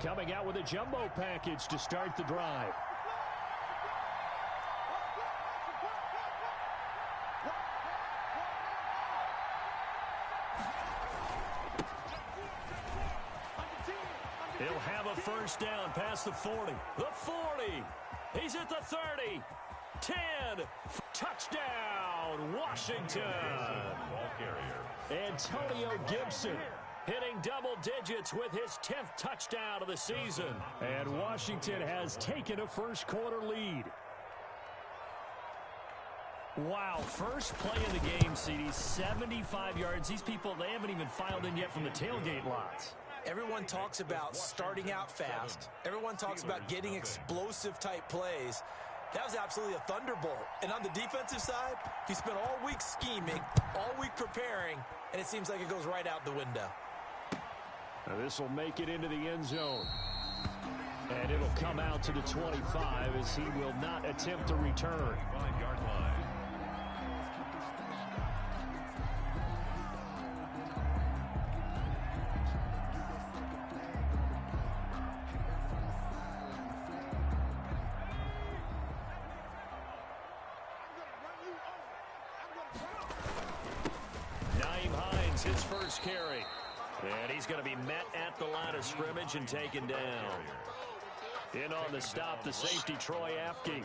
Coming out with a jumbo package to start the drive. He'll have a first down past the 40. The 40. He's at the 30. 10. Touchdown, Washington. Ball carrier. Antonio Gibson hitting double digits with his 10th touchdown of the season. And Washington has taken a first quarter lead. Wow, first play of the game, CD, 75 yards. These people, they haven't even filed in yet from the tailgate lots. Everyone talks about starting out fast. Everyone talks about getting explosive type plays. That was absolutely a thunderbolt. And on the defensive side, he spent all week scheming, all week preparing, and it seems like it goes right out the window. Now this will make it into the end zone. And it'll come out to the 25 as he will not attempt to return. 5-yard line. His first carry. And he's going to be met at the line of scrimmage and taken down. In on the stop, the safety, Troy Apke.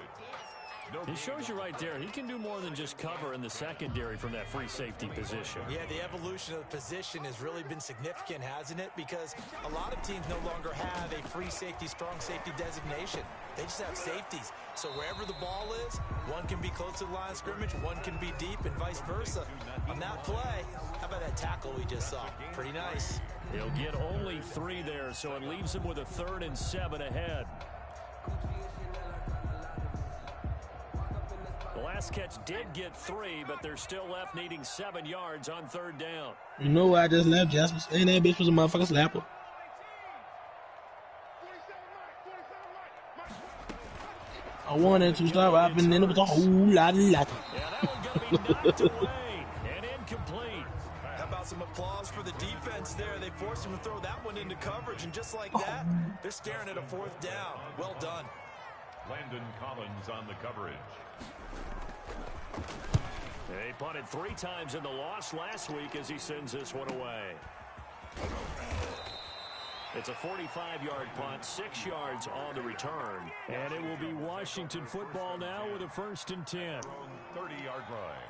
It shows you right there, he can do more than just cover in the secondary from that free safety position. Yeah, the evolution of the position has really been significant, hasn't it? Because a lot of teams no longer have a free safety, strong safety designation. They just have safeties. So wherever the ball is, one can be close to the line of scrimmage, one can be deep, and vice versa. On that play, how about that tackle we just saw? Pretty nice. He'll get only 3 there, so it leaves him with a 3rd and 7 ahead. The last catch did get 3, but they're still left needing 7 yards on 3rd down. You know why I just left, Jasper? And that bitch was a motherfucking slapper. I wanted to stop. I've been in it with a whole lot of laughter. Yeah, that one's going to be knocked away and incomplete. How about some applause for the defense there? They forced him to throw that one into coverage, and just like that, they're staring at a 4th down. Well done. Landon Collins on the coverage. They punted 3 times in the loss last week as he sends this one away. It's a 45-yard punt, 6 yards on the return. And it will be Washington football now with a 1st and 10. 30-yard line.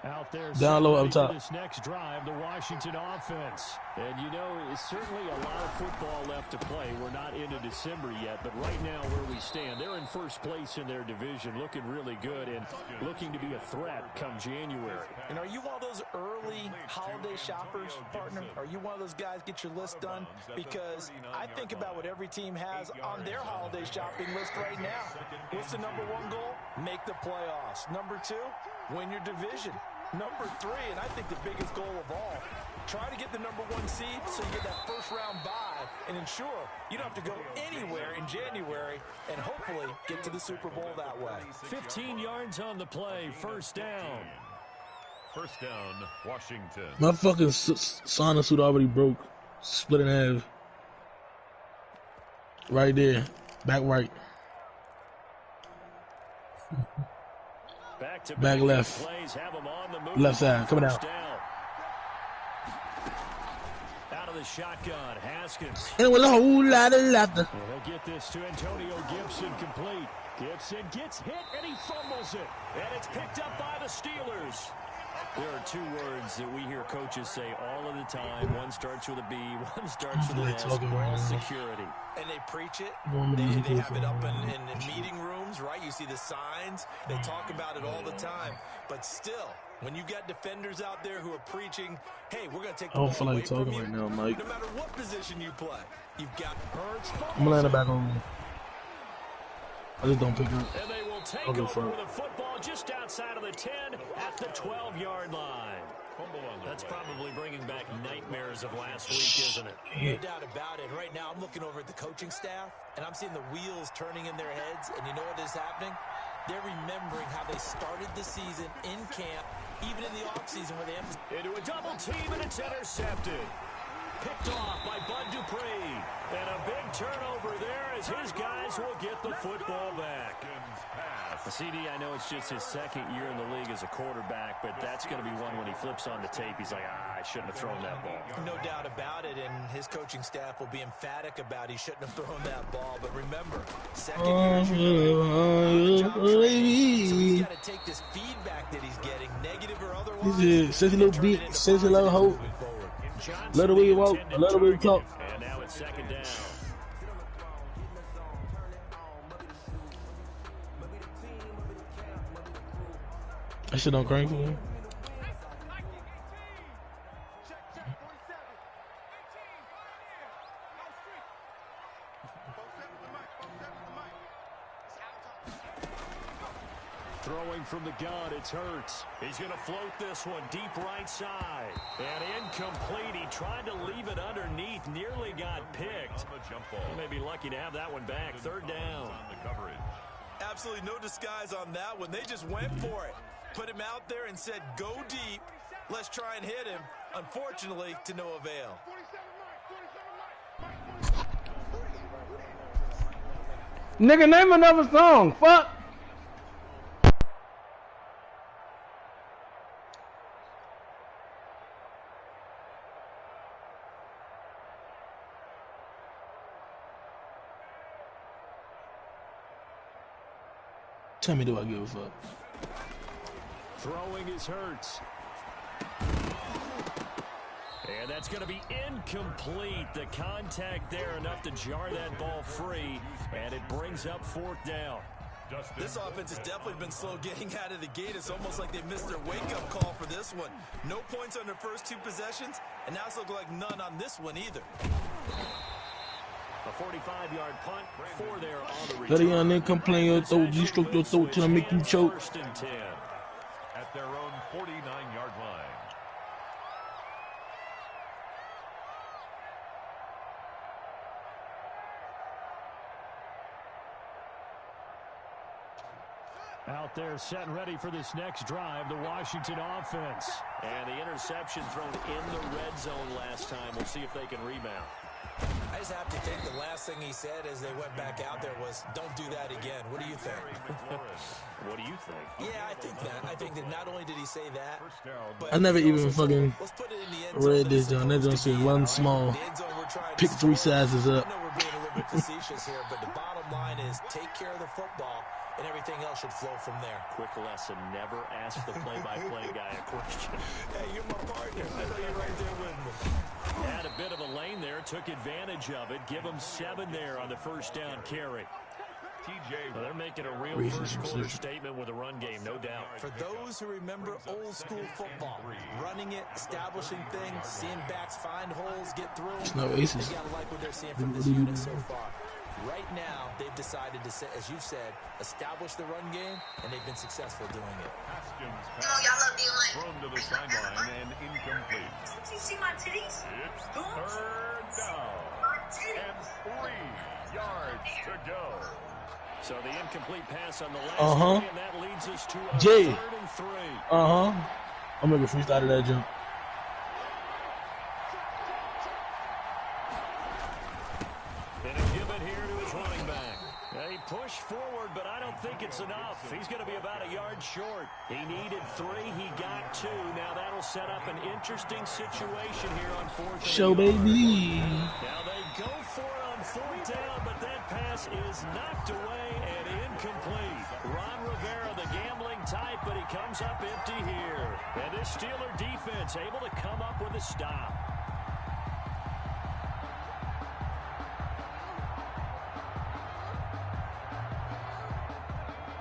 Out there, down low up top. This next drive, the Washington offense. And you know, it's certainly a lot of football left to play. We're not into December yet, but right now where we stand, they're in first place in their division, looking really good and looking to be a threat come January. And are you one of those early holiday shoppers, partner? Are you one of those guys get your list done? Because I think about what every team has on their holiday shopping list right now. What's the number 1 goal? Make the playoffs. Number 2, win your division. Number 3, and I think the biggest goal of all, try to get the number 1 seed so you get that first-round bye and ensure you don't have to go anywhere in January and hopefully get to the Super Bowl that way. 15 yards on the play, 1st down. 1st down, Washington. My fucking sauna suit already broke. Split in half. Right there. Back right. Back left. Left side. Coming out. Out of the shotgun, Haskins. And with a whole lot of laughter. And he'll get this to Antonio Gibson complete. Gibson gets hit and he fumbles it. And it's picked up by the Steelers. There are two words that we hear coaches say all of the time. One starts with a B, one starts with an S. Ball security. And they preach it. They have it up in meeting rooms, right? You see the signs. They talk about it all the time. But still, when you got defenders out there who are preaching, hey, we're going to take the ball away from you. Right now, Mike. No matter what position you play, you've got Hurts. I'm laying it back on. I just don't pick up. And they will take over with a football just outside of the 10 at the 12-yard line. That's probably bringing back nightmares of last week, isn't it? No doubt about it. Right now, I'm looking over at the coaching staff, and I'm seeing the wheels turning in their heads. And you know what is happening? They're remembering how they started the season in camp, even in the offseason where they have into a double team, and it's intercepted. Picked off by Bud Dupree. And a big turnover there as his guys will get the football back. CD, I know it's just his second year in the league as a quarterback, but that's going to be one when he flips on the tape. He's like, I shouldn't have thrown that ball. No doubt about it, and his coaching staff will be emphatic about he shouldn't have thrown that ball. But remember, second year, so he's got to take this feedback that he's getting, negative or otherwise. He's such a little beat, such a little hope. Let him walk, let him talk. And now it's second down. That shit don't crank for me. Throwing from the gun, it's Hurts. He's going to float this one deep right side. And incomplete. He tried to leave it underneath. Nearly got picked. He may be lucky to have that one back. Third down. Absolutely no disguise on that one. They just went for it. Put him out there and said, go deep. Let's try and hit him. Unfortunately, to no avail. Nigga, name another song. Fuck. Tell me, do I give a fuck? Throwing is Hurts. And that's going to be incomplete. The contact there enough to jar that ball free. And it brings up fourth down. This offense has definitely been slow getting out of the gate. It's almost like they missed their wake-up call for this one. No points on their first two possessions, and now it's looking like none on this one either. A 45-yard punt, 4 there on the return. Let a young nigga come play your throat, stroke your throat till I make you choke. At their own 49-yard line. Out there set and ready for this next drive, the Washington offense. And the interception thrown in the red zone last time. We'll see if they can rebound. I just have to think the last thing he said as they went back out there was, don't do that again. What do you think? What do you think? Yeah, I think that. I think that not only did he say that, but I never even fucking read this, John. That don't say one small. Pick 3 sizes up. I know we're being a little bit facetious here, but the bottom line is take care of the football, and everything else should flow from there. Quick lesson, never ask the play-by-play guy a question. Hey, you're my partner. I know you're right there with me. Had a bit of a lane there, took advantage of it. Give him 7 there on the first down carry. Well, they're making a real first-quarter statement with a run game, no doubt. For those who remember old-school football, running it, establishing things, seeing backs find holes, get through. It's no aces. They gotta like what they're seeing from this unit so far. Right now, they've decided to, as you've said, establish the run game, and they've been successful doing it. Thrown to the sideline and incomplete. Did you see my titties? It's third down and 3 yards to go. So the incomplete pass on the last play, and that leads us to a Jay. 3rd and 3. I'm making freestyle of that jump. And a give it here to his running back. He pushed forward, but I don't think it's enough. He's going to be about a yard short. He needed 3. He got 2. Now that'll set up an interesting situation here on 4th and Show baby. Now they go for it on 4th down, but that pass pass is knocked away and incomplete. Ron Rivera, the gambling type, but he comes up empty here. And this Steeler defense able to come up with a stop.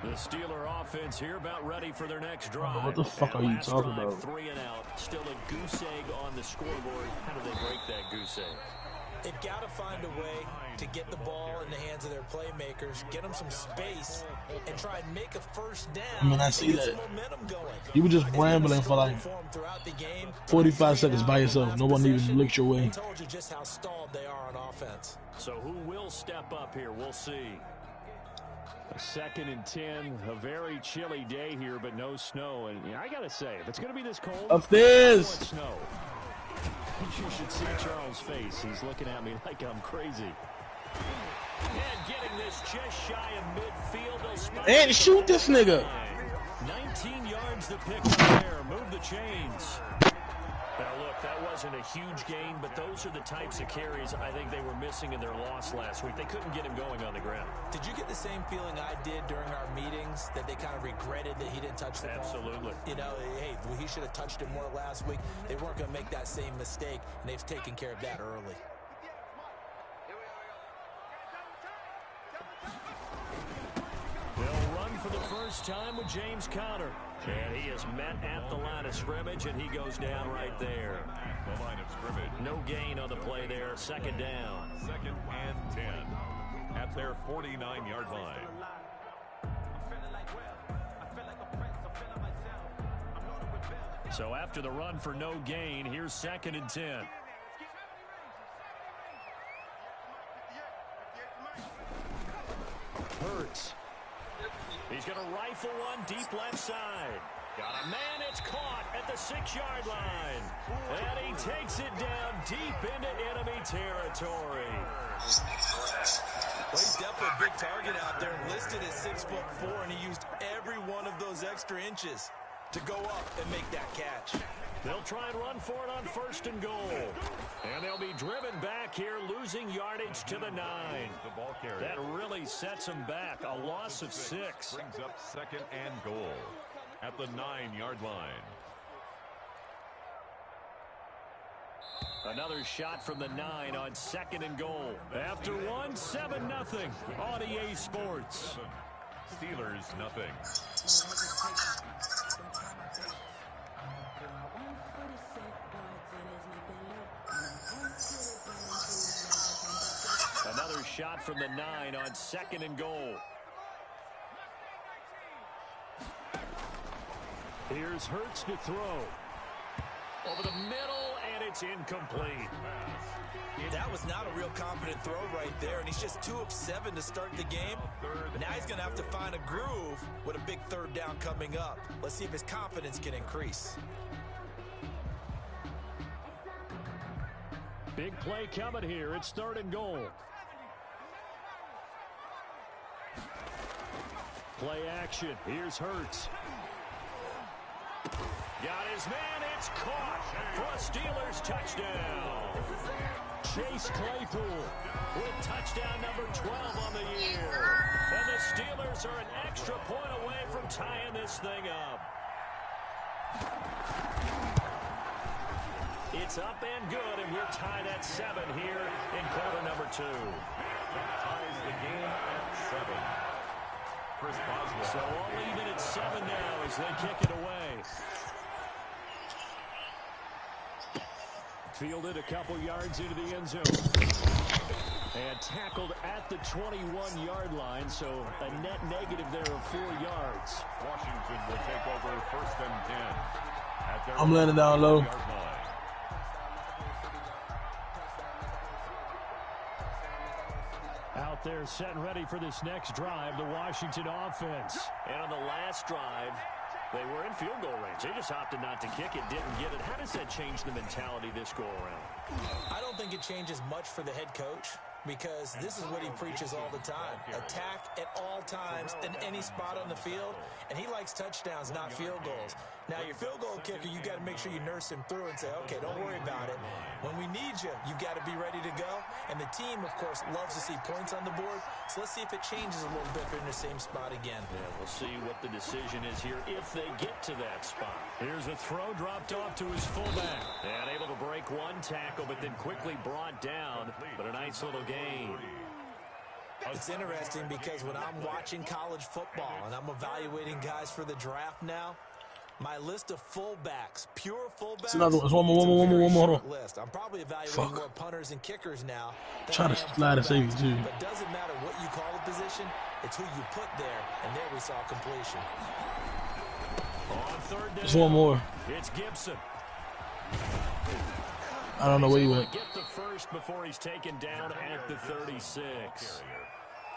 The Steeler offense here about ready for their next drive. What the fuck are you talking about? 3 and out. Still a goose egg on the scoreboard. How do they break that goose egg? They've got to find a way to get the ball in the hands of their playmakers, get them some space, and try and make a first down. I mean, I see that. Momentum going. You were just rambling for like 45 seconds by yourself. No one even looked your way. I told you just how stalled they are on offense. So who will step up here? We'll see. A 2nd and 10, a very chilly day here, but no snow. And I got to say, if it's going to be this cold, upstairs, snow. You should see Charles' face. He's looking at me like I'm crazy. And getting this just shy of midfield. And shoot this nigga. 19 yards to pick up there. Move the chains. Now, look, that wasn't a huge gain, but those are the types of carries I think they were missing in their loss last week. They couldn't get him going on the ground. Did you get the same feeling I did during our meetings, that they kind of regretted that he didn't touch the ball? Absolutely. You know, hey, he should have touched it more last week. They weren't going to make that same mistake, and they've taken care of that early. They'll run for the first time with James Conner. And he is met at the line of scrimmage, and he goes down right there. The line of scrimmage. No gain on the play there. 2nd down. 2nd and 10 at their 49-yard line. So after the run for no gain, here's 2nd and 10. Hurts. He's going to rifle one deep left side. Got a man, it's caught at the 6-yard line. And he takes it down deep into enemy territory. Well, he's definitely a big target out there, listed at 6'4", and he used every one of those extra inches to go up and make that catch. They'll try and run for it on 1st and goal. And they'll be driven back here, losing yardage to the 9. The ball carrier. That really sets them back. A loss of 6. Brings up 2nd and goal at the 9-yard line. Another shot from the 9 on 2nd and goal. After 1, 7-0 on EA Sports. Steelers nothing. Another shot from the 9 on 2nd and goal. Here's Hurts to throw. Over the middle, and it's incomplete. That was not a real confident throw right there, and he's just 2 of 7 to start the game. Now he's going to have to find a groove with a big 3rd down coming up. Let's see if his confidence can increase. Big play coming here. It's 3rd and goal. Play action. Here's Hurts. Got his man. It's caught for a Steelers touchdown. Chase Claypool with touchdown number 12 on the year. And the Steelers are an extra point away from tying this thing up. It's up and good, and we're tied at 7 here in quarter number 2. Ties the game at 7. Chris Boswell. So all even at 7 now as they kick it away. Fielded a couple yards into the end zone. And tackled at the 21-yard line, so a net negative there of 4 yards. Washington will take over 1st and 10. At their I'm letting down low. yard line. Out there set and ready for this next drive, the Washington offense. And on the last drive, they were in field goal range. They just opted not to kick it, didn't get it. How does that change the mentality this go around? I don't think it changes much for the head coach, because this is what he preaches all the time. Attack at all times in any spot on the field, and he likes touchdowns, not field goals. Now, your field goal kicker, you got to make sure you nurse him through and say, okay, don't worry about it. When we need you, you've got to be ready to go. And the team, of course, loves to see points on the board, so Let's see if it changes a little bit if they're in the same spot again. Yeah, we'll see what the decision is here if they get to that spot. Here's a throw dropped off to his fullback. And able to break one tackle, but then quickly brought down. But a nice little gain. It's interesting because when I'm watching college football and I'm evaluating guys for the draft now, my list of fullbacks, pure fullbacks, it's another one. One more. List. I'm probably evaluating more punters and kickers now. Try to slide to save you too. But it doesn't matter what you call the position, it's who you put there, and there we saw completion. On third down, just one more. It's Gibson. I don't know where he went. Get the first before he's taken down at the 36.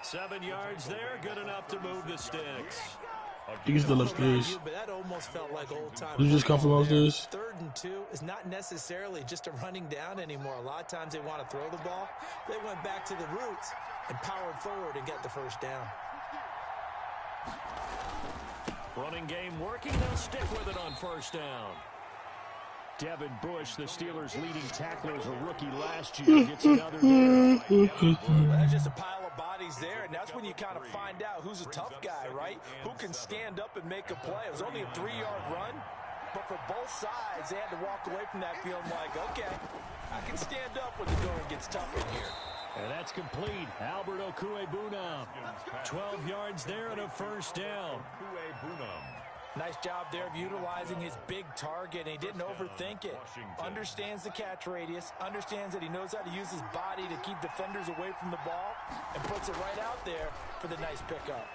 7 yards there, good enough to move the sticks. You can still upstairs. But that almost felt like old time. Did you just come from upstairs? 3rd and 2 is not necessarily just a running down anymore. A lot of times they want to throw the ball. They went back to the roots and powered forward and get the first down. Running game working, they'll stick with it on first down. Devin Bush, the Steelers' leading tackler as a rookie last year, gets another down. That's just a pile of bodies there, and that's when you kind of find out who's a tough guy, right? Who can stand up and make a play. It was only a 3-yard run, but for both sides, they had to walk away from that feeling like, okay, I can stand up when the going gets tough in here. And that's complete. Albert Okwuegbunam. 12 yards there and a first down. Nice job there of utilizing his big target. He didn't overthink it. Understands the catch radius. Understands that he knows how to use his body to keep defenders away from the ball. And puts it right out there for the nice pickup.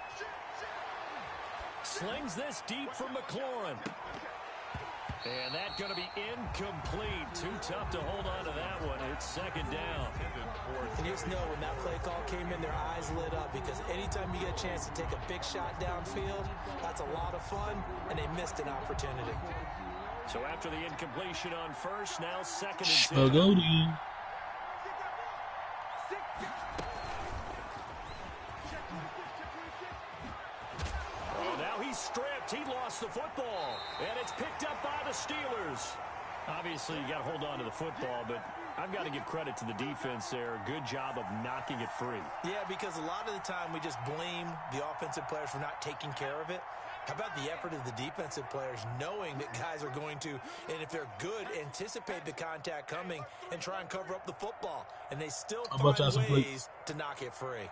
Slings this deep for McLaurin. And that's going to be incomplete. Too tough to hold on to that one. It's second down. And you just know when that play call came in, their eyes lit up because anytime you get a chance to take a big shot downfield, that's a lot of fun, and they missed an opportunity. So after the incompletion on first, now second I'll and 10. go to you. Stripped. He lost the football. And it's picked up by the Steelers. Obviously, you got to hold on to the football, but I've got to give credit to the defense there. Good job of knocking it free. Yeah, because a lot of the time we just blame the offensive players for not taking care of it. How about the effort of the defensive players knowing that guys are going to, and if they're good, anticipate the contact coming and try and cover up the football. And they still find ways to knock it free.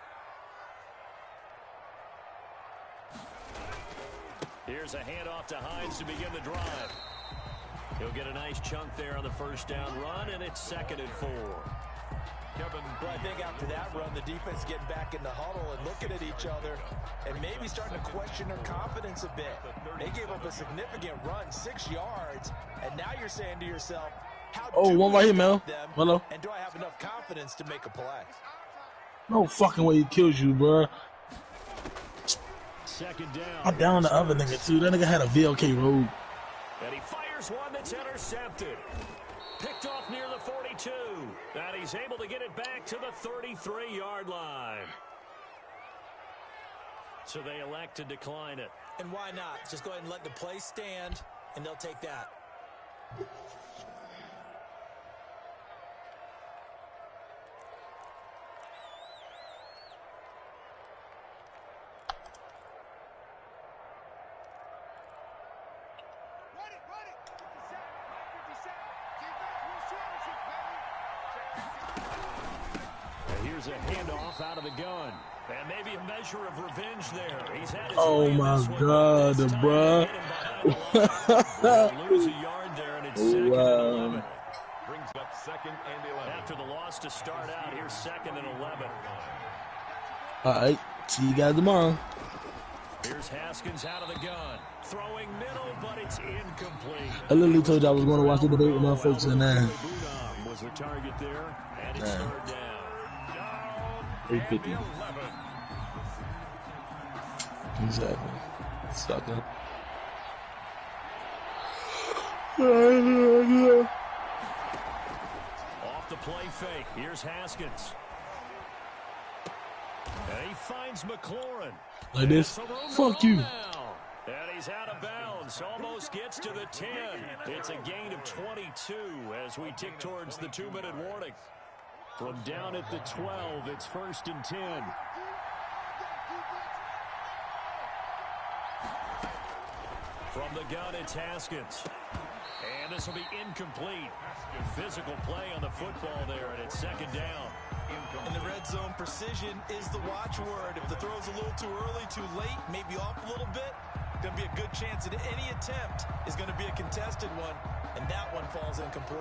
Here's a handoff to Hines to begin the drive. He'll get a nice chunk there on the first down run, and it's 2nd and 4. Well, I think after that run, the defense getting back in the huddle and looking at each other and maybe starting to question their confidence a bit. They gave up a significant run, 6 yards, and now you're saying to yourself, how one right here, Mel. Hello. And do I have enough confidence to make a play? No fucking way he kills you, bro. Second down. I'm down the other nigga, too. That nigga had a VLK road. And he fires one that's intercepted. Picked off near the 42. And he's able to get it back to the 33-yard line. So they elect to decline it. And why not? Just go ahead and let the play stand, and they'll take that. Here's a handoff out of the gun. And maybe a measure of revenge there. He's had his my God, bruh. Lose a yard there, and it's 2nd and 11. Brings up 2nd and 11. After the loss to start out, here's 2nd and 11. All right. See you guys tomorrow. Here's Haskins out of the gun. Throwing middle, but it's incomplete. I literally told you I was going to watch the debate with my folks and was the target there, and it's 3rd down. 850. Exactly. Sucker. Off the play fake. Here's Haskins. And he finds McLaurin. Like this. Fuck you. And he's out of bounds. Almost gets to the 10. It's a gain of 22 as we tick towards the 2-minute warning. From down at the 12, it's 1st and 10. From the gun, it's Haskins. And this will be incomplete. Physical play on the football there, and it's second down. In the red zone, precision is the watchword. If the throw's a little too early, too late, maybe off a little bit, going to be a good chance that any attempt is going to be a contested one, and that one falls incomplete.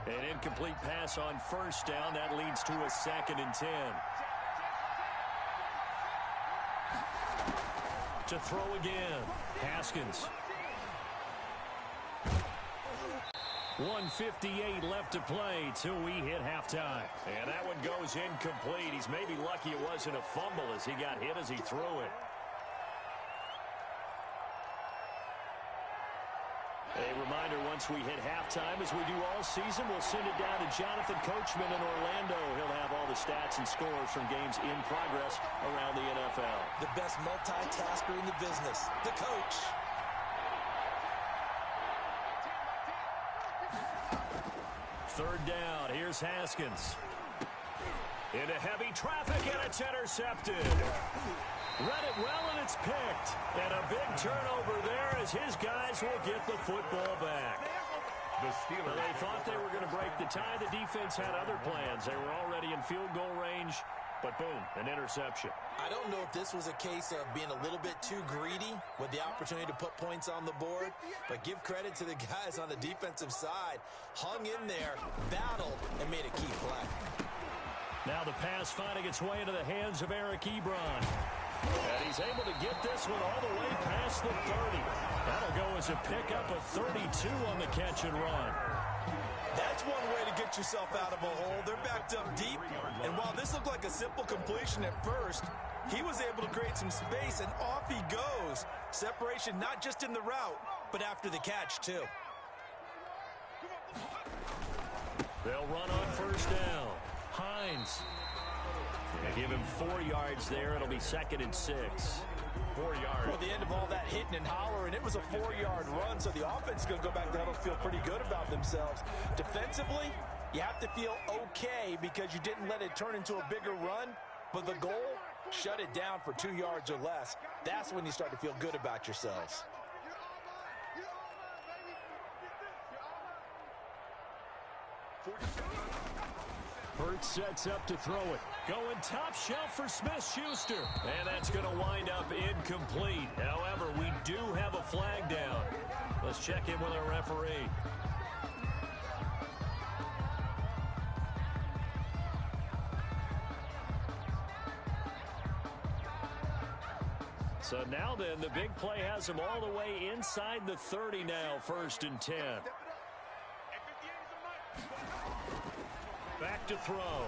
An incomplete pass on first down. That leads to a 2nd and 10. To throw again. Haskins. 1:58 left to play till we hit halftime. And that one goes incomplete. He's maybe lucky it wasn't a fumble as he got hit as he threw it. A reminder, once we hit halftime, as we do all season, we'll send it down to Jonathan Coachman in Orlando. He'll have all the stats and scores from games in progress around the NFL. The best multitasker in the business, the coach. Third down, here's Haskins. Into heavy traffic, and it's intercepted. Read it well, and it's picked. And a big turnover there as his guys will get the football back. Well, they thought they were going to break the tie. The defense had other plans. They were already in field goal range, but boom, an interception. I don't know if this was a case of being a little bit too greedy with the opportunity to put points on the board, but give credit to the guys on the defensive side. Hung in there, battled, and made a key play. Now the pass finding its way into the hands of Eric Ebron. And he's able to get this one all the way past the 30. That'll go as a pickup of 32 on the catch and run. That's one way to get yourself out of a hole. They're backed up deep, and while this looked like a simple completion at first, he was able to create some space, and off he goes. Separation not just in the route, but after the catch, too. They'll run on first down. Hines. They give him 4 yards there. It'll be 2nd and 6. 4 yards. Well, the end of all that hitting and hollering, it was a 4-yard run, so the offense is going to go back there and feel pretty good about themselves. Defensively, you have to feel okay because you didn't let it turn into a bigger run, but the goal, shut it down for 2 yards or less. That's when you start to feel good about yourselves. Hurts sets up to throw it. Going top shelf for Smith-Schuster. And that's going to wind up incomplete. However, we do have a flag down. Let's check in with our referee. So now then, the big play has him all the way inside the 30 now, 1st and 10. Back to throw.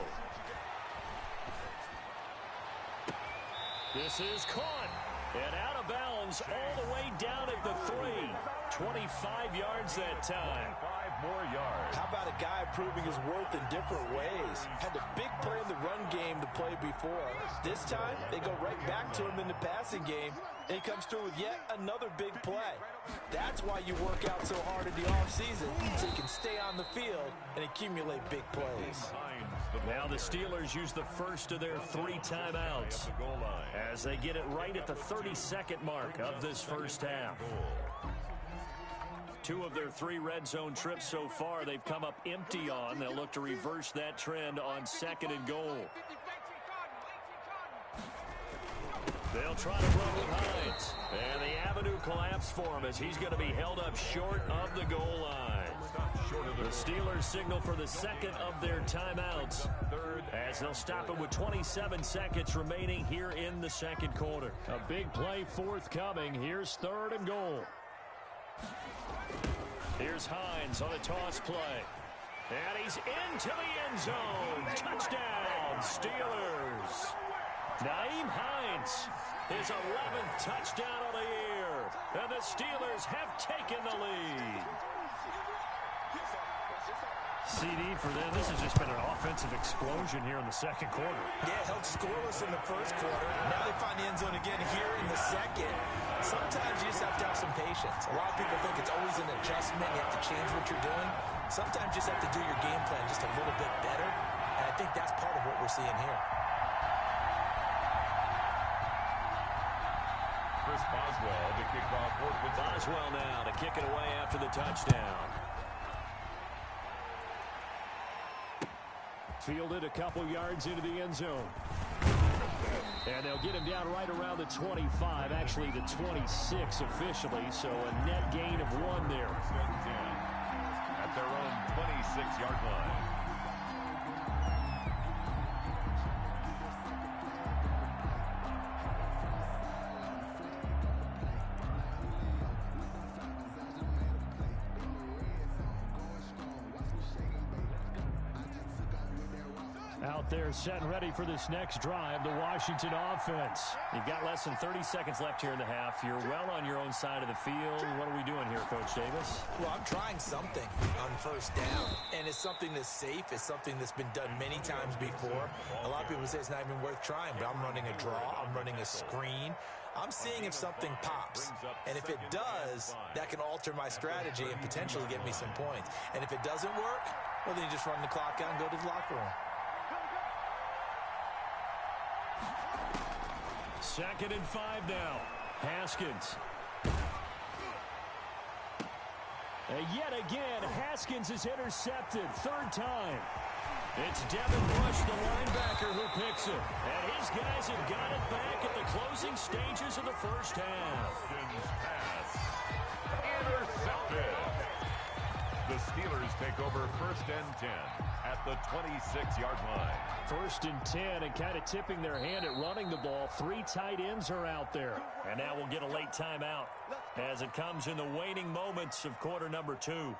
This is caught. And out of bounds all the way down at the 3. 25 yards that time. 5 more yards. How about a guy proving his worth in different ways? Had the big play in the run game to play before. This time, they go right back to him in the passing game, and he comes through with yet another big play. That's why you work out so hard in the offseason, so you can stay on the field and accumulate big plays. Now the Steelers use the first of their 3 timeouts as they get it right at the 32nd mark of this first half. 2 of their 3 red zone trips so far they've come up empty on. They'll look to reverse that trend on 2nd and goal. They'll try to run with Hines. And the avenue collapsed for him as he's going to be held up short of the goal line. The Steelers signal for the 2nd of their timeouts as they'll stop it with 27 seconds remaining here in the 2nd quarter. A big play forthcoming. Here's 3rd and goal. Here's Hines on a toss play. And he's into the end zone. Touchdown, Steelers. Nyheim Hines, his 11th touchdown of the year. And the Steelers have taken the lead. CD for them. This has just been an offensive explosion here in the second quarter. Yeah, held scoreless in the first quarter. Now they find the end zone again here in the second. Sometimes you just have to have some patience. A lot of people think it's always an adjustment. You have to change what you're doing. Sometimes you just have to do your game plan just a little bit better. And I think that's part of what we're seeing here. Chris Boswell to kick off. Boswell now to kick it away after the touchdown. Fielded a couple yards into the end zone. And they'll get him down right around the 25, actually the 26 officially, so a net gain of 1 there. At their own 26-yard line. Out there set and ready for this next drive, the Washington offense. You've got less than 30 seconds left here in the half. You're well on your own side of the field. What are we doing here, Coach Davis? Well, I'm trying something on first down, and it's something that's safe. It's something that's been done many times before. A lot of people say it's not even worth trying, but I'm running a draw. I'm running a screen. I'm seeing if something pops, and if it does, that can alter my strategy and potentially get me some points. And if it doesn't work, well, then you just run the clock out and go to the locker room. 2nd and 5 now. Haskins. Yet again, Haskins is intercepted. 3rd time. It's Devin Bush, the linebacker, who picks it. And his guys have got it back at the closing stages of the first half. Pass. Intercepted. The Steelers take over 1st and 10 at the 26-yard line. 1st and 10, and kind of tipping their hand at running the ball. 3 tight ends are out there. And now we'll get a late timeout as it comes in the waning moments of quarter number 2.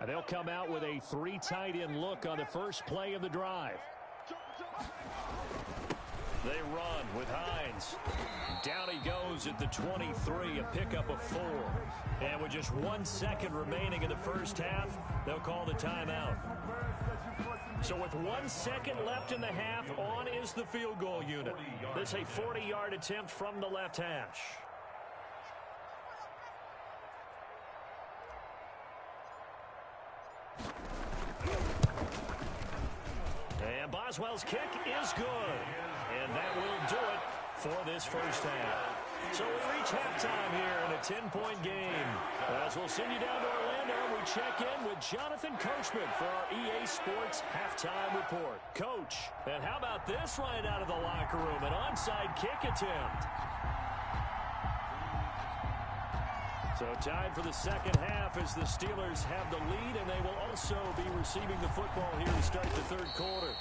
And they'll come out with a 3 tight end look on the first play of the drive. They run with Hines. Down he goes at the 23, a pickup of 4. And with just 1 second remaining in the first half, they'll call the timeout. So with 1 second left in the half, on is the field goal unit. This is a 40-yard attempt from the left hash. And Boswell's kick is good. And that will do it for this first half. So we reach halftime here in a 10-point game. As we'll send you down to Orlando, we check in with Jonathan Coachman for our EA Sports Halftime Report. Coach, and how about this right out of the locker room? An onside kick attempt. So time for the second half as the Steelers have the lead, and they will also be receiving the football here to start the third quarter.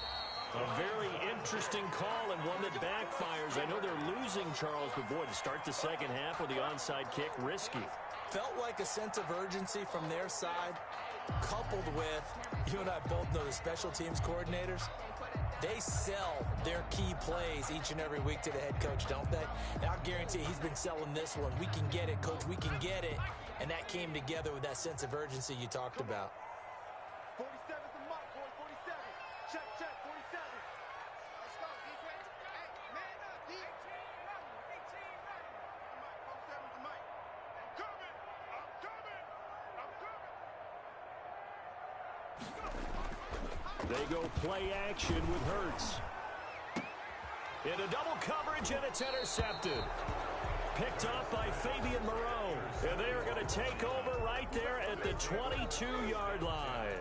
A very interesting call and one that backfires. I know they're losing, Charles, but boy, to start the second half with the onside kick, risky. Felt like a sense of urgency from their side, coupled with, you and I both know the special teams coordinators. They sell their key plays each and every week to the head coach, don't they? And I'll guarantee he's been selling this one. We can get it, coach. We can get it. And that came together with that sense of urgency you talked about. 47's the mark, boy. 47. Check, 47. Let's go, defense. Hey, man up, D. 18 47's the mic. I'm coming. They go play action with Hurts. Into double coverage, and it's intercepted. Picked up by Fabian Moreau. And they are going to take over right there at the 22-yard line.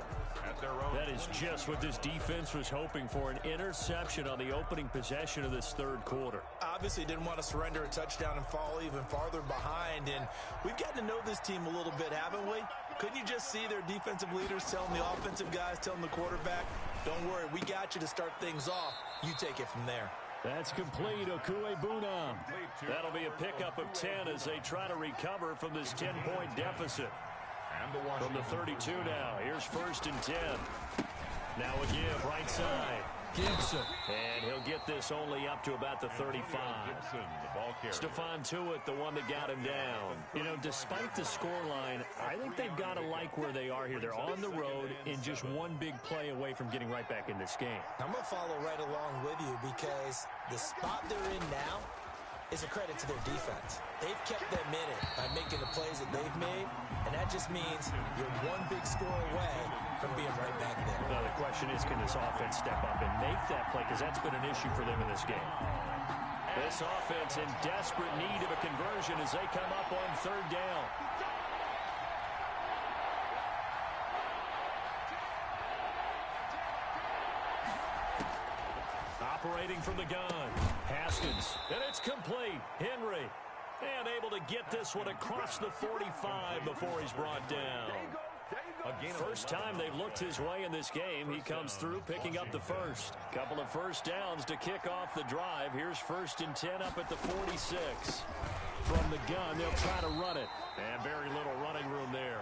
That is just what this defense was hoping for, an interception on the opening possession of this third quarter. Obviously didn't want to surrender a touchdown and fall even farther behind, and we've gotten to know this team a little bit, haven't we? Couldn't you just see their defensive leaders telling the offensive guys, telling the quarterback, don't worry, we got you to start things off. You take it from there. That's complete. Okuebunam. That'll be a pickup of 10 as they try to recover from this 10-point deficit. From the 32 now. Here's 1st and 10. Now a give right side. Gibson. And he'll get this only up to about the 35. Gibson, the ball carrier. Stephon Tuitt, the one that got him down. You know, despite the scoreline, I think they've got to like where they are here. They're on the road and just one big play away from getting right back in this game. I'm going to follow right along with you because the spot they're in now is a credit to their defense. They've kept them in it by making the plays that they've made, and that just means you're one big score away from being right back there. Well, the question is, can this offense step up and make that play? Because that's been an issue for them in this game. This offense in desperate need of a conversion as they come up on third down. Operating from the gun. Haskins. And it's complete. Henry. And able to get this one across the 45 before he's brought down. First time they've looked his way in this game. He comes through picking up the first. Couple of first downs to kick off the drive. Here's 1st and 10 up at the 46. From the gun, they'll try to run it. And very little running room there.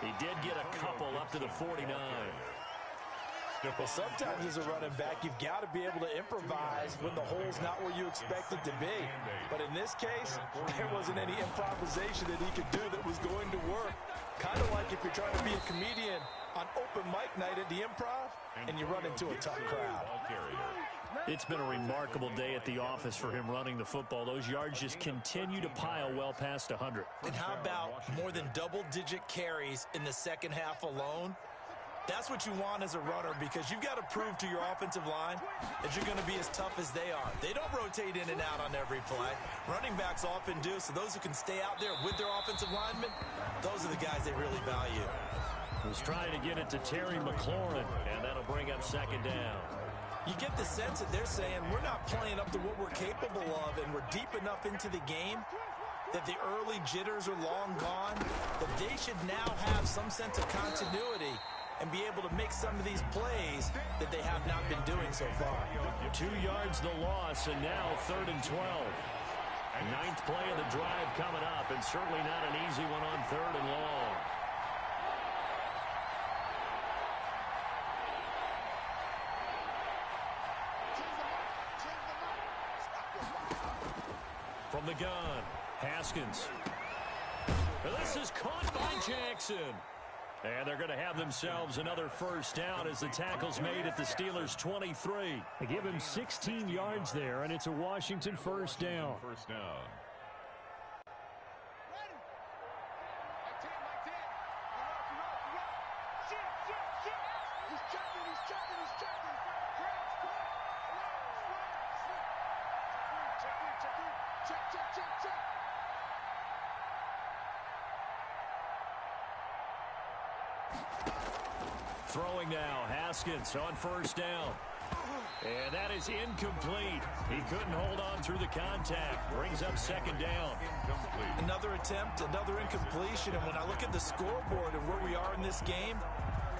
He did get a couple up to the 49. Well, sometimes as a running back, you've got to be able to improvise when the hole's not where you expect it to be. But in this case, there wasn't any improvisation that he could do that was going to work. Kind of like if you're trying to be a comedian on open mic night at the Improv and you run into a tough crowd. It's been a remarkable day at the office for him running the football. Those yards just continue to pile well past 100. And how about more than double-digit carries in the second half alone? That's what you want as a runner because you've got to prove to your offensive line that you're going to be as tough as they are. They don't rotate in and out on every play. Running backs often do, so those who can stay out there with their offensive linemen, those are the guys they really value. He's trying to get it to Terry McLaurin, and that'll bring up second down. You get the sense that they're saying we're not playing up to what we're capable of, and we're deep enough into the game that the early jitters are long gone, that they should now have some sense of continuity and be able to make some of these plays that they have not been doing so far. 2 yards the loss, and now 3rd and 12. 9th play of the drive coming up, and certainly not an easy one on 3rd and long. From the gun, Haskins. This is caught by Jackson. And they're going to have themselves another first down as the tackle's made at the Steelers' 23. They give him 16 yards there, and it's a Washington first down. First down. Throwing now, Haskins on first down. And that is incomplete. He couldn't hold on through the contact. Brings up second down. Incomplete. Another attempt, another incompletion. And when I look at the scoreboard and where we are in this game,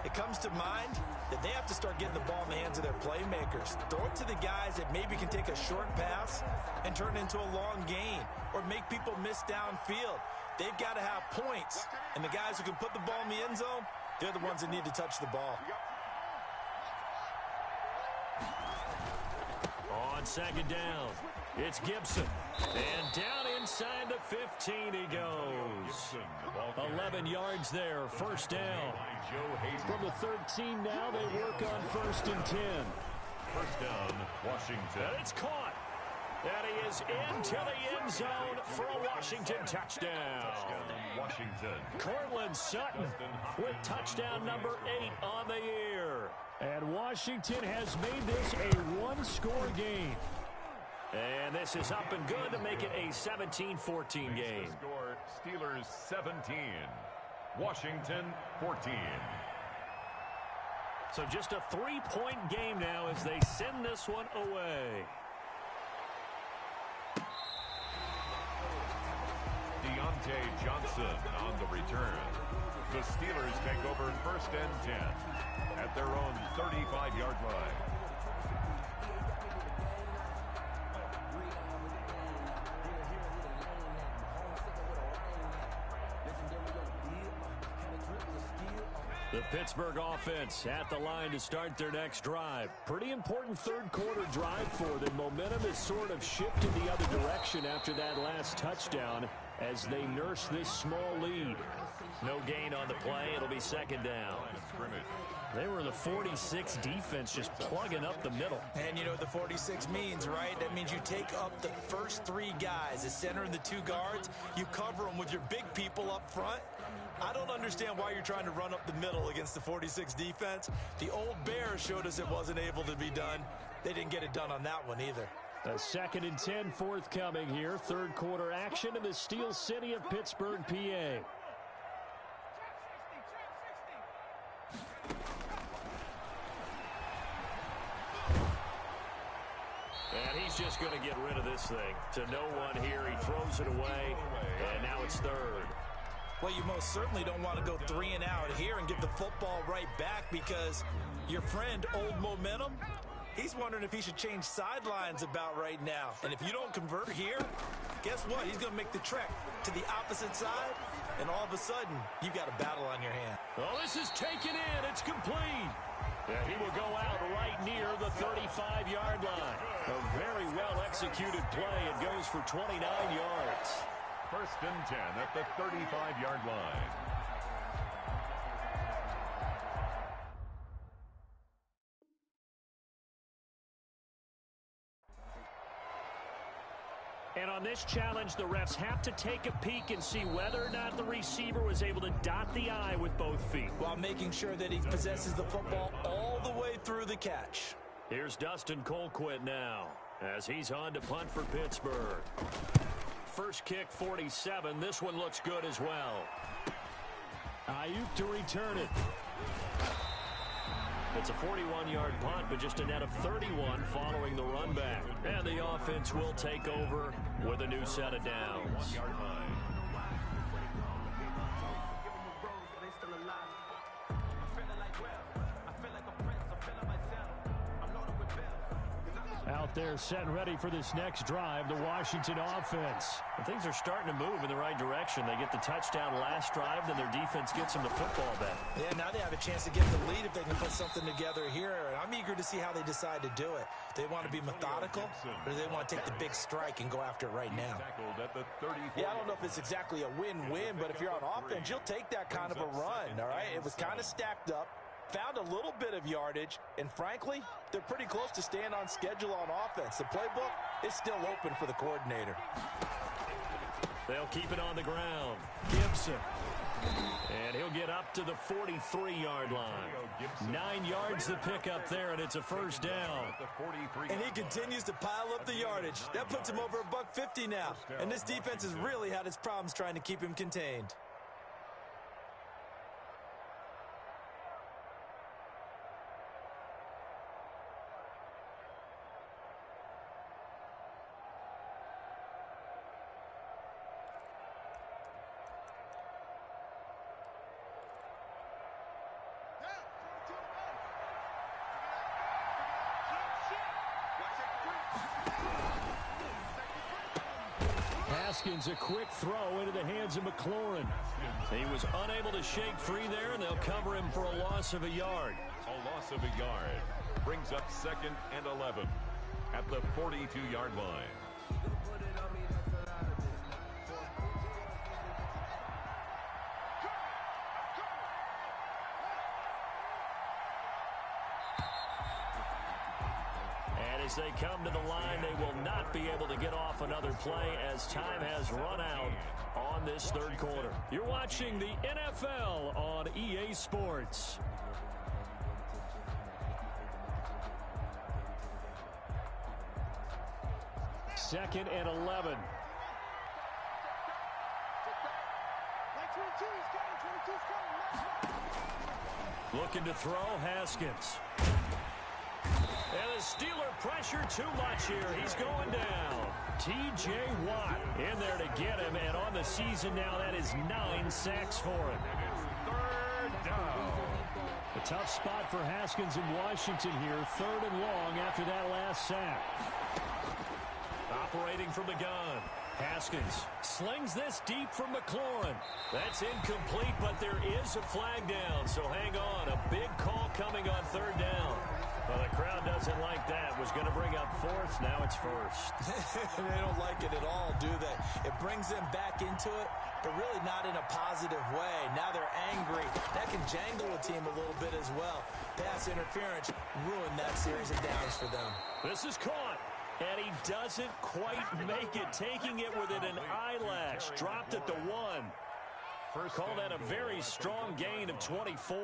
it comes to mind that they have to start getting the ball in the hands of their playmakers. Throw it to the guys that maybe can take a short pass and turn it into a long gain or make people miss downfield. They've got to have points. And the guys who can put the ball in the end zone, they're the ones that need to touch the ball. On second down, it's Gibson. And down inside the 15 he goes. 11 yards there, first down. From the 13 now, they work on 1st and 10. First down, Washington. And it's caught. And he is into the end zone for a Washington touchdown. Washington. Cortland Sutton with touchdown number 8 on the year. And Washington has made this a one-score game. And this is up and good to make it a 17-14 game. Score, Steelers 17, Washington 14. So just a 3-point game now as they send this one away. Deontay Johnson on the return. The Steelers take over 1st and 10 at their own 35-yard line. The Pittsburgh offense at the line to start their next drive. Pretty important third-quarter drive for them. Momentum has sort of shifted the other direction after that last touchdown as they nurse this small lead. No gain on the play. It'll be second down. They were the 46 defense just plugging up the middle. And you know what the 46 means, right? That means you take up the first three guys, the center and the two guards. You cover them with your big people up front. I don't understand why you're trying to run up the middle against the 46 defense. The old Bears showed us it wasn't able to be done. They didn't get it done on that one either. A 2nd and 10 forthcoming here. Third quarter action in the Steel City of Pittsburgh, PA. And he's just going to get rid of this thing. To no one here. He throws it away. And now it's third. Well, you most certainly don't want to go 3 and out here and get the football right back because your friend, Old Momentum, he's wondering if he should change sidelines about right now. And if you don't convert here, guess what? He's going to make the trek to the opposite side, and all of a sudden, you've got a battle on your hand. Well, this is taken in. It's complete. Yeah, he will go out right near the 35-yard line. A very well-executed play. It goes for 29 yards. 1st and 10 at the 35-yard line. And on this challenge, the refs have to take a peek and see whether or not the receiver was able to dot the I with both feet, while making sure that he possesses the football all the way through the catch. Here's Dustin Colquitt now as he's on to punt for Pittsburgh. First kick, 47. This one looks good as well. Ayuk to return it. It's a 41-yard punt, but just a net of 31 following the run back. And the offense will take over with a new set of downs. Out there set and ready for this next drive, the Washington offense. And things are starting to move in the right direction. They get the touchdown last drive, then their defense gets them the football back. Yeah, now they have a chance to get the lead if they can put something together here. And I'm eager to see how they decide to do it. They want to be methodical, or do they want to take the big strike and go after it right now? Yeah, I don't know if it's exactly a win-win, but if you're on offense, you'll take that kind of a run, all right? It was kind of stacked up. Found a little bit of yardage, and frankly, they're pretty close to staying on schedule on offense. The playbook is still open for the coordinator. They'll keep it on the ground. Gibson. And he'll get up to the 43-yard line. 9 yards to pick up there, and it's a first down. And he continues to pile up the yardage. That puts him over $150 now. And this defense has really had its problems trying to keep him contained. Haskins, a quick throw into the hands of McLaurin. He was unable to shake free there, and they'll cover him for a loss of a yard. A loss of a yard brings up 2nd and 11 at the 42-yard line. As they come to the line, they will not be able to get off another play as time has run out on this third quarter. You're watching the NFL on EA Sports. Second and 11. Looking to throw, Haskins. And the Steeler pressure too much here. He's going down. T.J. Watt in there to get him. And on the season now, that is 9 sacks for him. Third down. A tough spot for Haskins in Washington here. 3rd and long after that last sack. Operating from the gun. Haskins slings this deep from McLaurin. That's incomplete, but there is a flag down, so hang on. A big call coming on third down. Well, the crowd doesn't like that. Was going to bring up fourth. Now it's first. They don't like it at all, do they? It brings them back into it, but really not in a positive way. Now they're angry. That can jangle a team a little bit as well. Pass interference ruined that series of downs for them. This is caught. And he doesn't quite make it, taking it within an eyelash. Dropped at the 1. Call that a very strong gain of 24.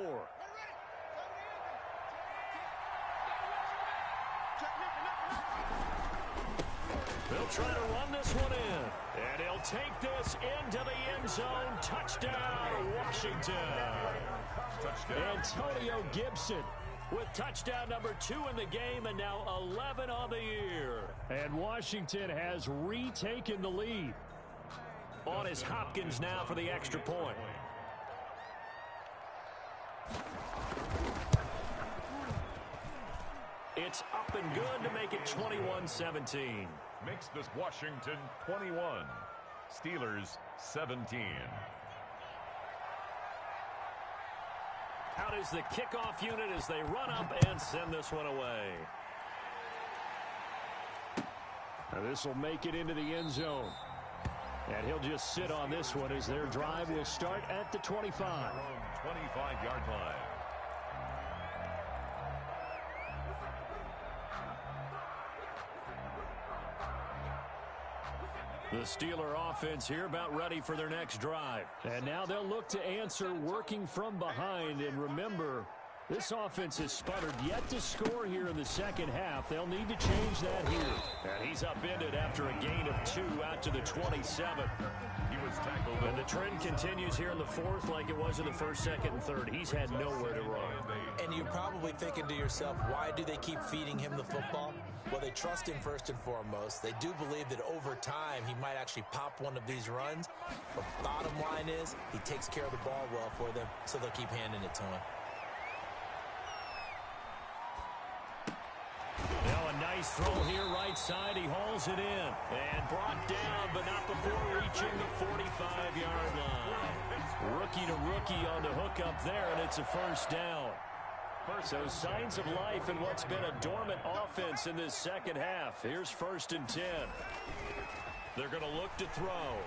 They'll try to run this one in. And he'll take this into the end zone. Touchdown, Washington. Antonio Gibson with touchdown number 2 in the game, and now 11 on the year. And Washington has retaken the lead. On is Hopkins now for the extra point. It's up and good to make it 21-17. Makes this Washington 21. Steelers 17. Out is the kickoff unit as they run up and send this one away. Now this will make it into the end zone. And he'll just sit on this one as their drive will start at the 25. 25-yard line. The Steeler offense here about ready for their next drive. And now they'll look to answer working from behind. And remember, this offense has sputtered yet to score here in the second half. They'll need to change that here. And he's upended after a gain of 2 out to the 27. He was tackled. And the trend continues here in the fourth like it was in the first, second, and third. He's had nowhere to run. And you're probably thinking to yourself, why do they keep feeding him the football? Well, they trust him first and foremost. They do believe that over time he might actually pop one of these runs. But bottom line is he takes care of the ball well for them, so they'll keep handing it to him. Now a nice throw here right side. He hauls it in and brought down, but not before reaching the 45-yard line. Rookie to rookie on the hook up there, and it's a first down. So signs of life in what's been a dormant offense in this second half. Here's 1st and 10. They're going to look to throw.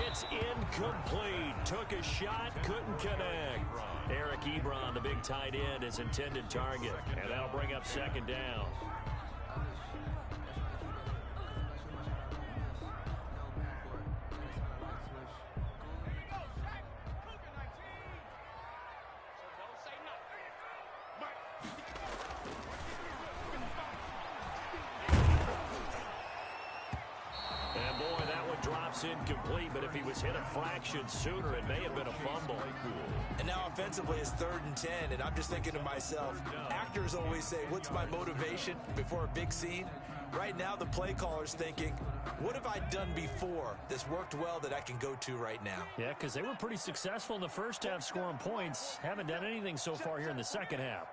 It's incomplete. Took a shot, couldn't connect. Eric Ebron, the big tight end, is intended target. And that'll bring up 2nd down. Incomplete, but if he was hit a fraction sooner, it may have been a fumble. And now offensively it's 3rd and 10, and I'm just thinking to myself, actors always say, what's my motivation before a big scene? Right now the play caller's thinking, what have I done before that's worked well that I can go to right now? Yeah, because they were pretty successful in the first half scoring points. Haven't done anything so far here in the second half.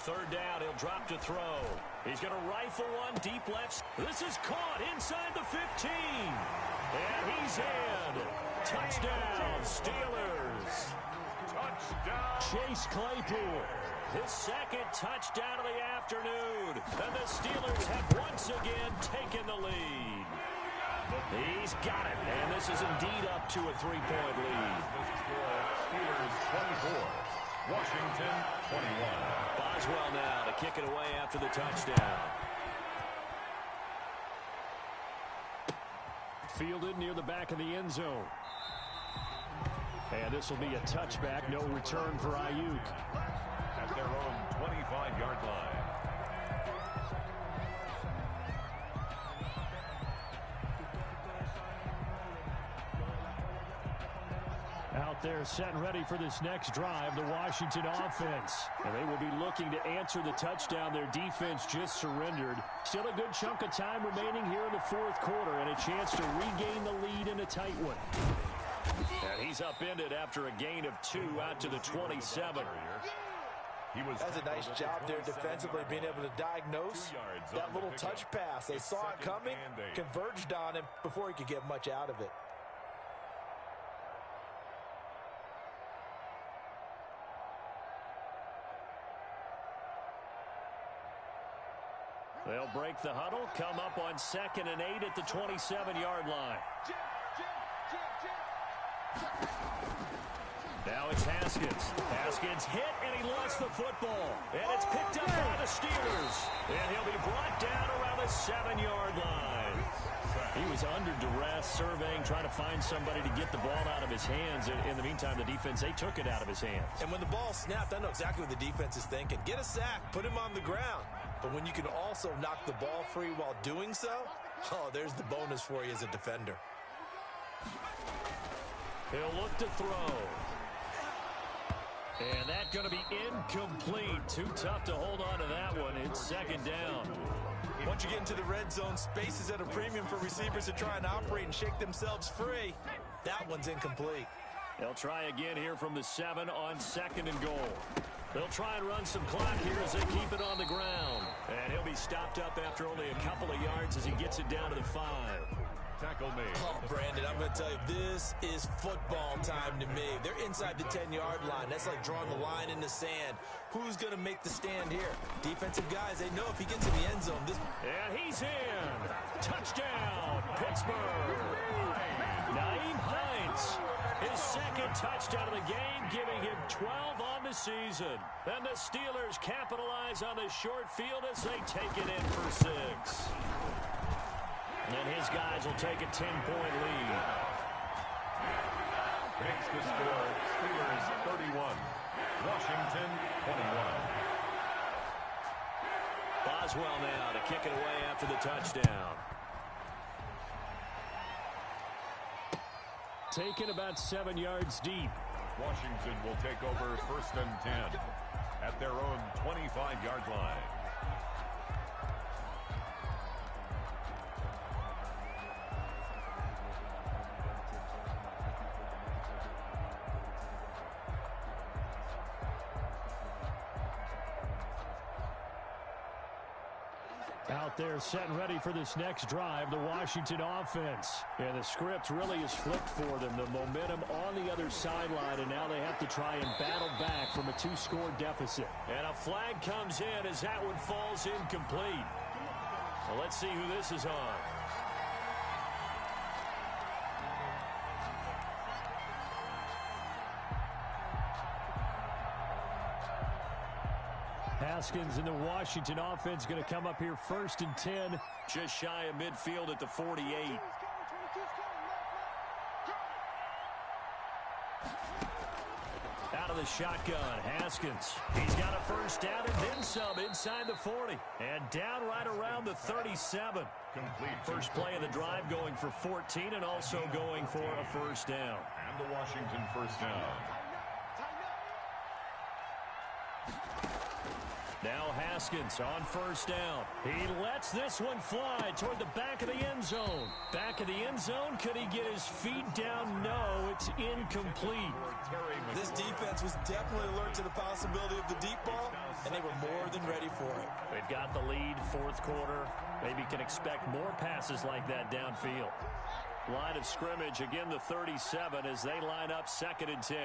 Third down, he'll drop to throw. He's going to rifle one deep left. This is caught inside the 15. And he's in. Touchdown, Steelers. Touchdown. Chase Claypool, his 2nd touchdown of the afternoon. And the Steelers have once again taken the lead. He's got it. And this is indeed up to a 3-point lead. Steelers 24. Washington 21. Boswell now to kick it away after the touchdown. Fielded near the back of the end zone. And this will be a touchback. No return for Ayuk. At their own 25-yard line. Out there setting ready for this next drive, the Washington offense. And they will be looking to answer the touchdown their defense just surrendered. Still a good chunk of time remaining here in the fourth quarter and a chance to regain the lead in a tight one. And he's upended after a gain of 2 out to the 27. That's a nice job there defensively, being able to diagnose that little touch pass. They saw it coming, converged on him before he could get much out of it. They'll break the huddle, come up on 2nd and 8 at the 27-yard line. Now it's Haskins. Haskins hit, and he lost the football. And it's picked up by the Steelers. And he'll be brought down around the 7-yard line. He was under duress, surveying, trying to find somebody to get the ball out of his hands. In the meantime, the defense, they took it out of his hands. And when the ball snapped, I know exactly what the defense is thinking. Get a sack, put him on the ground. But when you can also knock the ball free while doing so, oh, there's the bonus for you as a defender. He'll look to throw. And that's going to be incomplete. Too tough to hold on to that one. It's 2nd down. Once you get into the red zone, space is at a premium for receivers to try and operate and shake themselves free. That one's incomplete. They'll try again here from the 7 on 2nd and goal. They'll try and run some clock here as they keep it on the ground. And he'll be stopped up after only a couple of yards as he gets it down to the 5. Tackle made. Oh, Brandon, I'm going to tell you, this is football time to me. They're inside the 10-yard line. That's like drawing the line in the sand. Who's going to make the stand here? Defensive guys, they know if he gets in the end zone. And he's in. Touchdown, Pittsburgh. Nyheim Hines, his 2nd touchdown of the game, giving him 12 on the season. And the Steelers capitalize on the short field as they take it in for 6. And his guys will take a 10-point lead. Makes the score Steelers 31, Washington 21. Boswell now to kick it away after the touchdown. Taken about 7 yards deep. Washington will take over 1st and 10 at their own 25-yard line. Out there setting ready for this next drive, the Washington offense. And the script really is flipped for them. The momentum on the other sideline, and now they have to try and battle back from a 2-score deficit. And a flag comes in as that one falls incomplete. Well, let's see who this is on. Haskins and the Washington offense going to come up here 1st and 10, just shy of midfield at the 48. Out of the shotgun, Haskins. He's got a 1st down and then some inside the 40. And down right around the 37. Complete. First play of the drive going for 14 and also going for a 1st down. And the Washington 1st down. Now Haskins on 1st down. He lets this one fly toward the back of the end zone. Back of the end zone. Could he get his feet down? No, it's incomplete. This defense was definitely alert to the possibility of the deep ball, and they were more than ready for it. They've got the lead, 4th quarter. Maybe can expect more passes like that downfield. Line of scrimmage, again the 37 as they line up 2nd and 10.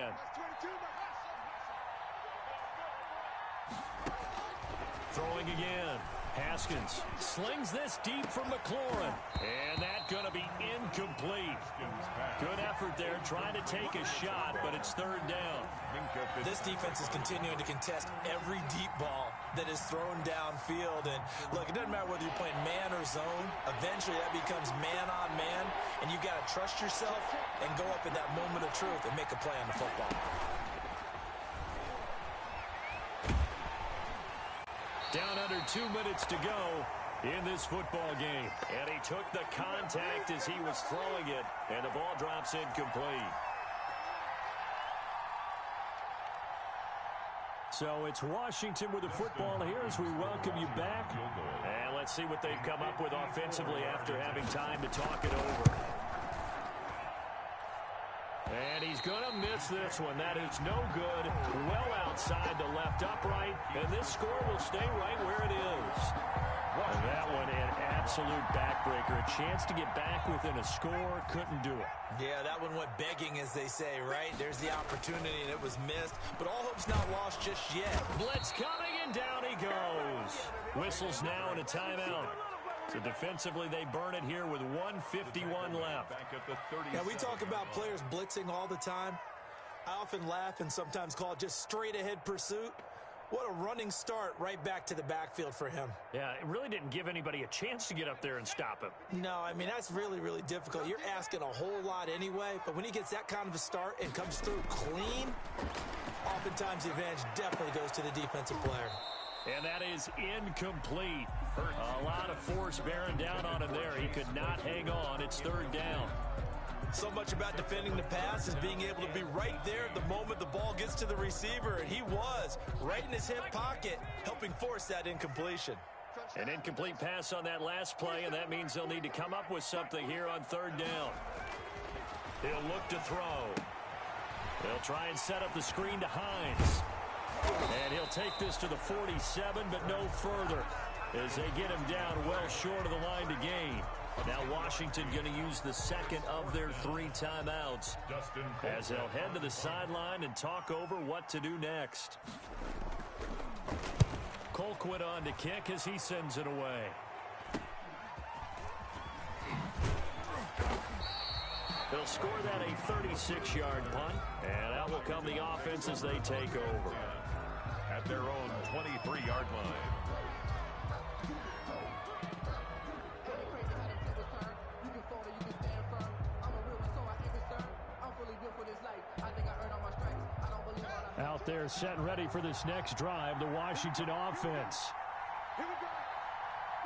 Throwing again. Haskins slings this deep from McLaurin. And that's going to be incomplete. Good effort there trying to take a shot, but it's 3rd down. This defense is continuing to contest every deep ball that is thrown downfield. And look, it doesn't matter whether you're playing man or zone. Eventually that becomes man on man. And you've got to trust yourself and go up in that moment of truth and make a play on the football. Down under 2 minutes to go in this football game. And he took the contact as he was throwing it. And the ball drops incomplete. So it's Washington with the football here as we welcome you back. And let's see what they've come up with offensively after having time to talk it over. And he's going to miss this one. That is no good. Well outside the left upright. And this score will stay right where it is. And that one an absolute backbreaker. A chance to get back within a score. Couldn't do it. Yeah, that one went begging, as they say, right? There's the opportunity, and it was missed. But all hope's not lost just yet. Blitz coming, and down he goes. Whistles now and a timeout. So defensively, they burn it here with 1:51 left. Yeah, we talk about players blitzing all the time. I often laugh and sometimes call it just straight-ahead pursuit. What a running start right back to the backfield for him. Yeah, it really didn't give anybody a chance to get up there and stop him. No, I mean, that's really, really difficult. You're asking a whole lot anyway, but when he gets that kind of a start and comes through clean, oftentimes the advantage definitely goes to the defensive player. And that is incomplete. A lot of force bearing down on him there. He could not hang on. It's third down. So much about defending the pass is being able to be right there at the moment the ball gets to the receiver, and he was right in his hip pocket, helping force that incompletion. An incomplete pass on that last play, and that means they'll need to come up with something here on third down. He'll look to throw. He'll try and set up the screen to Hines. And he'll take this to the 47, but no further, as they get him down well short of the line to gain. Now Washington going to use the second of their 3 timeouts as they'll head to the sideline and talk over what to do next. Colquitt on to kick as he sends it away. They'll score that a 36-yard punt, and out will come the offense as they take over. At their own 23-yard line. Out there set and ready for this next drive, the Washington offense. Here we go.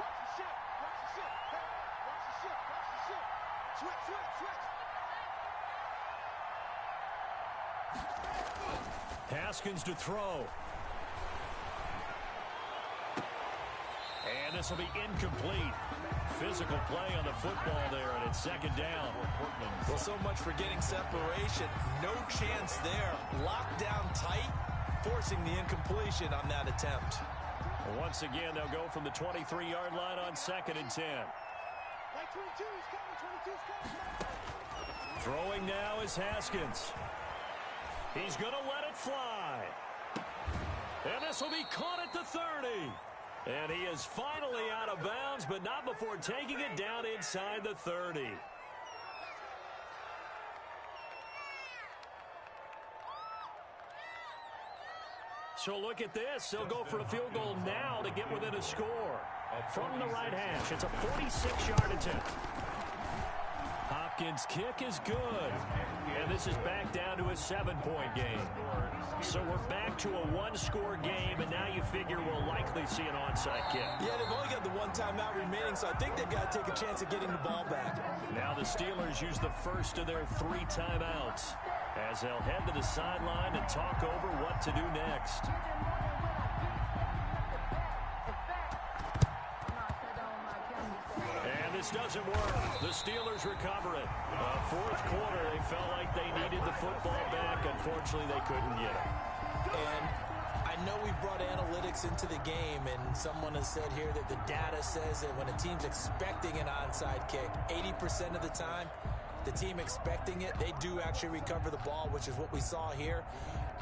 Watch the ship. Watch the ship. Hey, watch the ship. Watch the ship. Switch, switch, switch. Haskins to throw. And this will be incomplete. Physical play on the football there, and it's second down. Well, so much for getting separation. No chance there. Locked down tight, forcing the incompletion on that attempt. Once again, they'll go from the 23-yard line on 2nd and 10. Like 22's coming, 22's coming. Throwing now is Haskins. He's going to let it fly. And this will be caught at the 30. And he is finally out of bounds, but not before taking it down inside the 30. So look at this. They'll go for a field goal now to get within a score. From the right hash, it's a 46-yard attempt. Hopkins' kick is good. And this is back down to a 7-point game. So we're back to a 1-score game, and now you figure we'll likely see an onside kick. Yeah, they've only got the 1 timeout remaining, so I think they've got to take a chance at getting the ball back. Now the Steelers use the first of their 3 timeouts as they'll head to the sideline and talk over what to do next. And this doesn't work. The Steelers recover it. Fourth quarter, they felt like they needed the football back. Unfortunately, they couldn't get it. And I know we brought analytics into the game, and someone has said here that the data says that when a team's expecting an onside kick, 80% of the time, the team expecting it, they do actually recover the ball, which is what we saw here.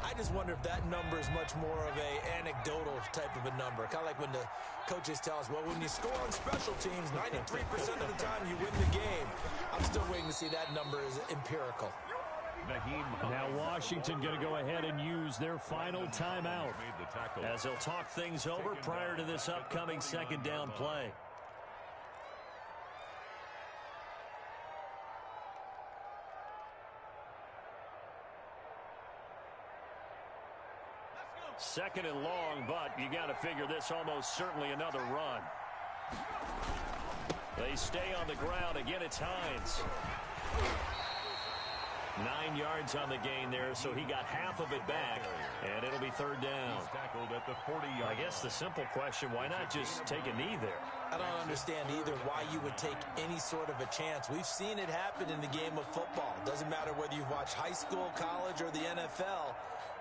I just wonder if that number is much more of a anecdotal type of a number. Kind of like when the coaches tell us, well, when you score on special teams, 93% of the time you win the game. I'm still waiting to see that number is empirical. Now Washington going to go ahead and use their final timeout as they'll talk things over prior to this upcoming second down play. Second and long, but you got to figure this almost certainly another run. They stay on the ground. Again, it's Hines. 9 yards on the gain there, so he got half of it back, and it'll be third down. He's tackled at the 40-yard. I guess the simple question, why not just take a knee there? I don't understand either why you would take any sort of a chance. We've seen it happen in the game of football. Doesn't matter whether you watch high school, college, or the NFL.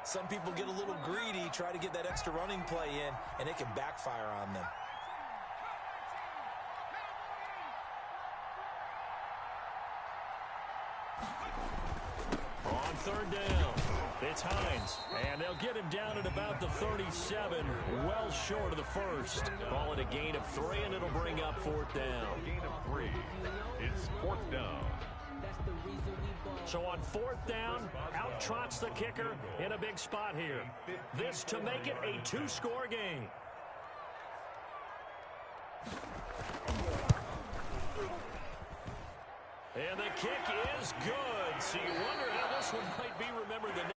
Some people get a little greedy, try to get that extra running play in, and it can backfire on them. On third down, it's Hines, and they'll get him down at about the 37, well short of the first. Call it a gain of 3, and it'll bring up fourth down. Gain of 3. It's fourth down. So on fourth down, out trots the kicker in a big spot here. This to make it a 2-score game. And the kick is good. So you wonder how this one might be remembered the